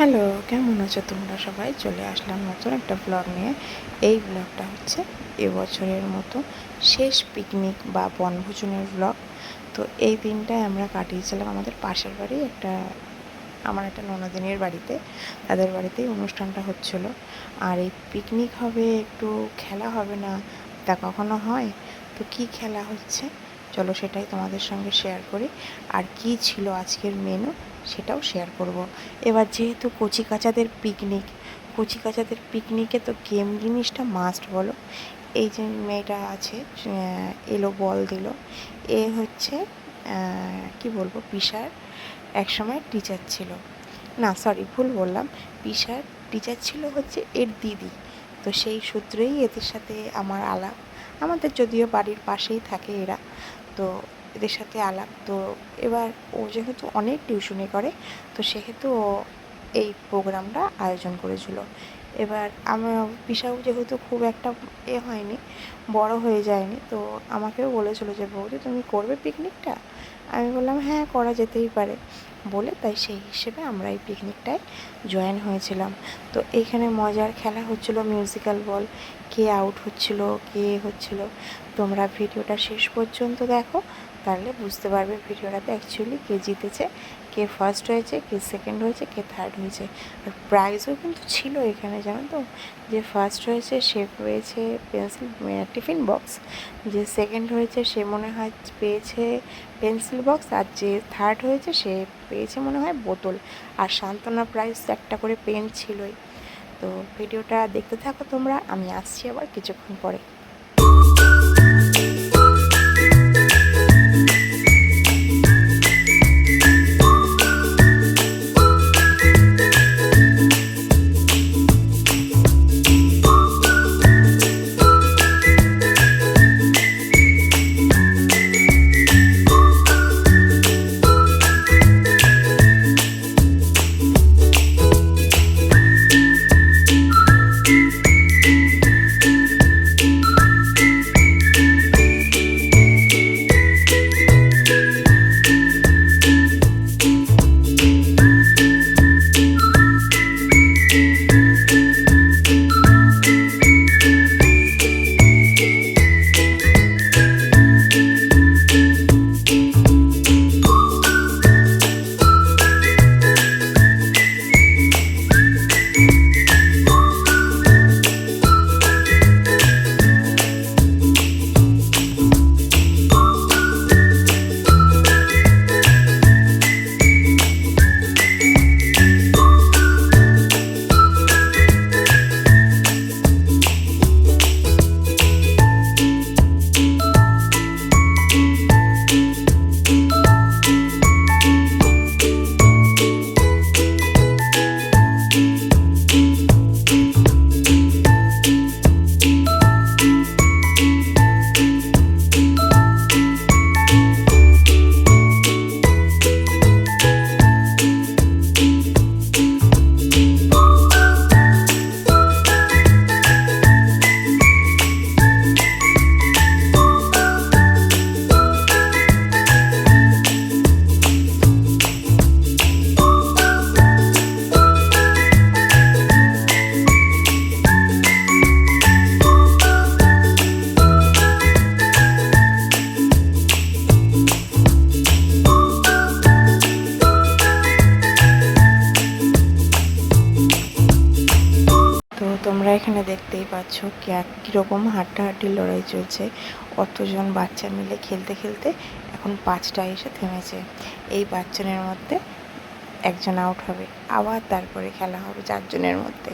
Hello, কেমন আছো তোমরা সবাই? চলে আসলাম নতুন একটা ব্লগ নিয়ে। এই ব্লগটা হচ্ছে এবছরের মতো শেষ পিকনিক বা বনভোজনের ব্লগ। তো এই দিনটায় আমরা কাটিয়েছিলাম আমাদের পাশের বাড়ি আমার একটা ননদিনের বাড়িতে। তাদের বাড়িতেই অনুষ্ঠানটা হচ্ছিল। আর এই পিকনিক হবে, একটু খেলা হবে না, তা কখনো হয়? তো কি খেলা হচ্ছে চলো সেটাই তোমাদের সঙ্গে শেয়ার করি। আর কি ছিল আজকের মেনু সেটাও শেয়ার করব। এবার যেহেতু কচি কাচাদের পিকনিকে তো গেম জিনিসটা মাস্ট বলো। এই যে মেয়েটা আছে, এলো বল দিল, এ হচ্ছে কি বলবো, পিসার একসময় টিচার ছিল। না সরি, ভুল বললাম, পিসার টিচার ছিল হচ্ছে এর দিদি। তো সেই সূত্রেই এদের সাথে আমার আলাপ। আমাদের যদিও বাড়ির পাশেই থাকে এরা, তো এদের সাথে আলাপ। তো এবার ও যেহেতু অনেক টিউশনি করে, তো সেহেতু ও এই প্রোগ্রামটা আয়োজন করেছিল। এবার আমার পিসাও যেহেতু খুব একটা হয়নি, বড় হয়ে যায়নি, তো আমাকেও বলেছিল যে বৌদি তুমি করবে পিকনিকটা। আমি বললাম হ্যাঁ, করা যেতেই পারে বলে, তাই সেই হিসেবে আমরা এই পিকনিকটায় জয়েন হয়েছিলাম। তো এইখানে মজার খেলা হচ্ছিল মিউজিক্যাল বল, কে আউট হচ্ছিল কে হচ্ছিল। তোমরা ভিডিওটা শেষ পর্যন্ত দেখো, তাহলে বুঝতে পারবে ভিডিওটাতে অ্যাকচুয়ালি কে জিতেছে, কে ফার্স্ট হয়েছে, কে সেকেন্ড হয়েছে, কে থার্ড হয়েছে। আর প্রাইজও কিন্তু ছিল এখানে, জানো তো। যে ফার্স্ট হয়েছে সে পেয়েছে টিফিন বক্স, যে সেকেন্ড হয়েছে সে মনে হয় পেয়েছে পেন্সিল বক্স, আর যে থার্ড হয়েছে সে পেয়েছে মনে হয় বোতল। আর সান্ত্বনা প্রাইজ একটা করে পেন ছিলই। তো ভিডিওটা দেখতে থাকো তোমরা, আমি আসছি আবার কিছুক্ষণ পরে। তো তোমরা এখানে দেখতেই পাচ্ছ কীরকম হাড্ডাহাড্ডির লড়াই চলছে। অতজন বাচ্চা মিলে খেলতে খেলতে এখন 5টা এসে থেমেছে। এই 5জনের মধ্যে একজন আউট হবে, আবার তারপরে খেলা হবে 4জনের মধ্যে,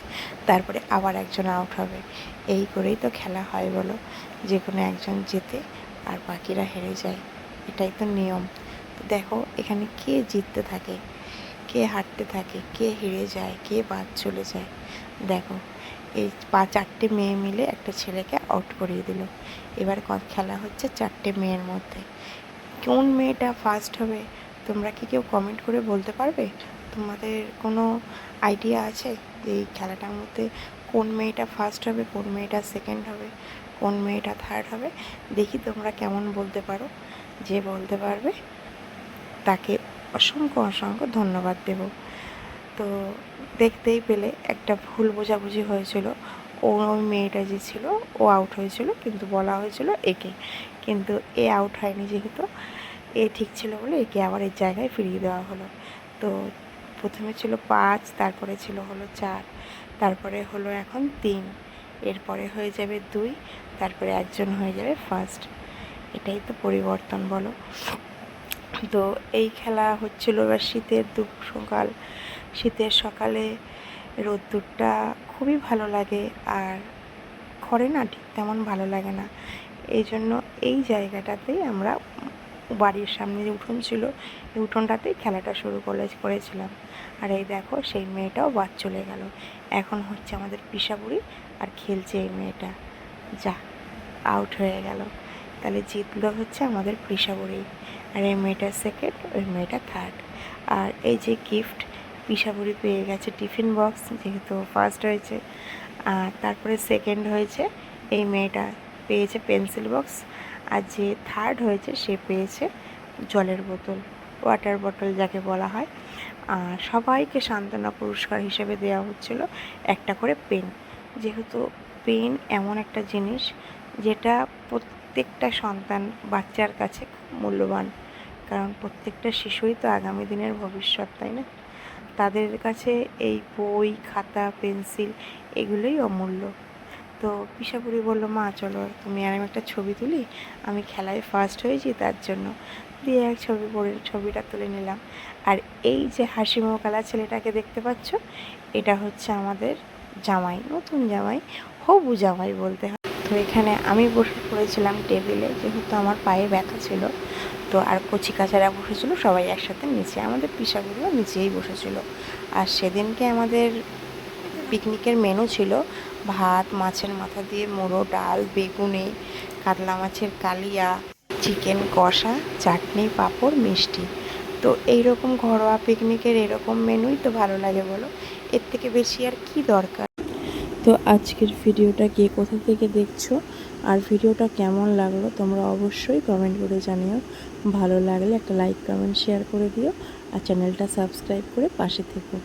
তারপরে আবার একজন আউট হবে। এই করেই তো খেলা হয় বলো, যে কোনো একজন জেতে আর বাকিরা হেরে যায়, এটাই তো নিয়ম। দেখো এখানে কে জিততে থাকে, কে হারতে থাকে, কে হেরে যায়, কে বাদ চলে যায়। দেখো এই 4টে মেয়ে মিলে একটা ছেলেকে আউট করিয়ে দিল। এবার খেলা হচ্ছে 4টে মেয়ের মধ্যে, কোন মেয়েটা ফার্স্ট হবে তোমরা কি কেউ কমেন্ট করে বলতে পারবে? তোমাদের কোনো আইডিয়া আছে যে এই খেলাটার মধ্যে কোন মেয়েটা ফার্স্ট হবে, কোন মেয়েটা সেকেন্ড হবে, কোন মেয়েটা থার্ড হবে? দেখি তোমরা কেমন বলতে পারো। যে বলতে পারবে তাকে অসংখ্য অসংখ্য ধন্যবাদ দেব। তো দেখতেই পেলে একটা ভুল বোঝাবুঝি হয়েছিল। ওই মেয়েটা যে ছিল ও আউট হয়েছিল, কিন্তু বলা হয়েছিল একে, কিন্তু এ আউট হয়নি, যেহেতু এ ঠিক ছিল বলে একে আবার এর জায়গায় ফিরিয়ে দেওয়া হলো। তো প্রথমে ছিল 5, তারপরে ছিল হলো 4, তারপরে হলো এখন 3, এরপরে হয়ে যাবে 2, তারপরে একজন হয়ে যাবে ফার্স্ট। এটাই তো পরিবর্তন বলো। তো এই খেলা হচ্ছিল এবার শীতের সকালে রোদ্দুরটা খুবই ভালো লাগে, আর ঘরে না ঠিক তেমন ভালো লাগে না। এই জন্য এই জায়গাটাতেই আমরা, বাড়ির সামনে যে উঠোন ছিল, এই উঠোনটাতেই খেলাটা শুরু করেছিলাম। আর এই দেখো সেই মেয়েটাও বাদ চলে গেল। এখন হচ্ছে আমাদের পিসাবুড়ি, আর খেলছে এই মেয়েটা, যা আউট হয়ে গেল। তাহলে জিতলো হচ্ছে আমাদের পিসাবুড়ি, আর এই মেয়েটা সেকেন্ড, ওই মেয়েটা থার্ড। আর এই যে গিফট, পিসাবুড়ি পেয়ে গেছে টিফিন বক্স, যেহেতু ফার্স্ট হয়েছে। আর তারপরে সেকেন্ড হয়েছে এই মেয়েটা, পেয়েছে পেন্সিল বক্স। আর যে থার্ড হয়েছে সে পেয়েছে জলের বোতল, ওয়াটার বোতল যাকে বলা হয়। আর সবাইকে সান্ত্বনা পুরস্কার হিসেবে দেওয়া হচ্ছিল একটা করে পেন, যেহেতু পেন এমন একটা জিনিস যেটা প্রত্যেকটা সন্তান বাচ্চার কাছে খুব মূল্যবান, কারণ প্রত্যেকটা শিশুই তো আগামী দিনের ভবিষ্যৎ, তাই না? তাদের কাছে এই বই, খাতা, পেন্সিল এগুলোই অমূল্য। তো পিসাপুরি বললো, মা চলো তুমি আর আমি একটা ছবি তুলি, আমি খেলায় ফার্স্ট হয়েছি তার জন্য। দিয়ে এক ছবিটা তুলে নিলাম। আর এই যে হাসি মুখওয়ালা ছেলেটাকে দেখতে পাচ্ছ, এটা হচ্ছে আমাদের জামাই, নতুন জামাই, হবু জামাই বলতে হয়। তো এখানে আমি বসে পড়েছিলাম টেবিলে, যেহেতু আমার পায়ে ব্যথা ছিল। তো আর কচি কাচারা বসেছিল সবাই একসাথে নিচে, আমাদের পিসাগুলো নিচেই বসেছিল। আর সেদিনকে আমাদের পিকনিকের মেনু ছিল ভাত, মাছের মাথা দিয়ে মুড়ো ডাল, বেগুনি, কাতলা মাছের কালিয়া, চিকেন কষা, চাটনি, পাঁপড়, মিষ্টি। তো এইরকম ঘরোয়া পিকনিকের এরকম মেনুই তো ভালো লাগে বলো, এর থেকে বেশি আর কি দরকার। তো আজকের ভিডিওটা কে কোথা থেকে দেখছো আর ভিডিওটা কেমন লাগলো তোমরা অবশ্যই কমেন্ট করে জানিও। ভালো লাগলে একটা লাইক, কমেন্ট, শেয়ার করে দিও, আর চ্যানেলটা সাবস্ক্রাইব করে পাশে থেকো।